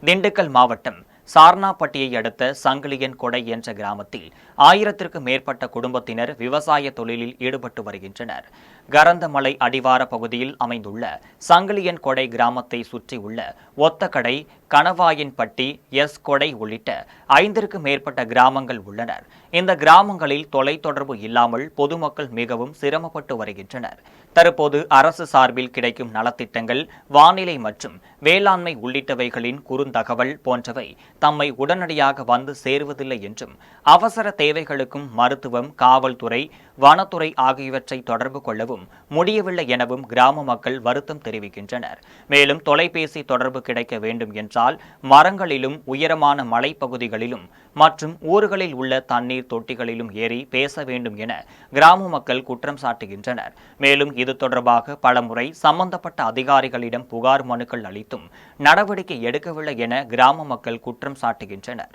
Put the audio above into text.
திண்டுக்கல் மாவட்டம் சார்னாப்பட்டியை அடுத்த சங்கிலியன் கொடை என்ற கிராமத்தில் 1000க்கும் மேற்பட்ட குடும்பத்தினர் விவசாய தொழிலில் ஈடுபட்டு வருகின்றனர். கரந்தமலை அடிவார பகுதியில் அமைந்துள்ள சங்கிலியன் கொடை கிராமத்தை சுற்றியுள்ள ஒத்தக்கடை, கணவாயன்பட்டி, எஸ் கொடை உள்ளிட்ட 5க்கும் மேற்பட்ட கிராமங்கள் உள்ளனர். இந்த கிராமங்களில் தொலைத்தொடர்பு இல்லாமல் பொதுமக்கள் மிகவும் சிரமப்பட்டு வருகின்றனர். தற்போது அரசு சார்பில் கிடைக்கும் நலத்திட்டங்கள், வானிலை மற்றும் வேளாண்மை உள்ளிட்டவைகளின் குறுந்தகவல் போன்றவை தம்மை உடனடியாக வந்து சேருவதில்லை என்றும், அவசர தேவைகளுக்கும் மருத்துவம், காவல்துறை, வனத்துறை ஆகியவற்றை தொடர்பு கொள்ளவும் முடியவில்லை எனவும் கிராம மக்கள் வருத்தம் தெரிவிக்கின்றனர். மேலும் தொலைபேசி தொடர்பு கிடைக்க வேண்டும் என்றால் மரங்களிலும், உயரமான மலைப்பகுதிகளிலும் மற்றும் ஊர்களில் உள்ள தண்ணீர் தொட்டிகளிலும் ஏறி பேச வேண்டும் என கிராம மக்கள் குற்றம் சாட்டுகின்றனர். மேலும் இது தொடர்பாக பலமுறை சம்பந்தப்பட்ட அதிகாரிகளிடம் புகார் மனுக்கள் அளித்தும் நடவடிக்கை எடுக்கவில்லை என கிராம மக்கள் குற்றம் சாட்டுகின்றனர்.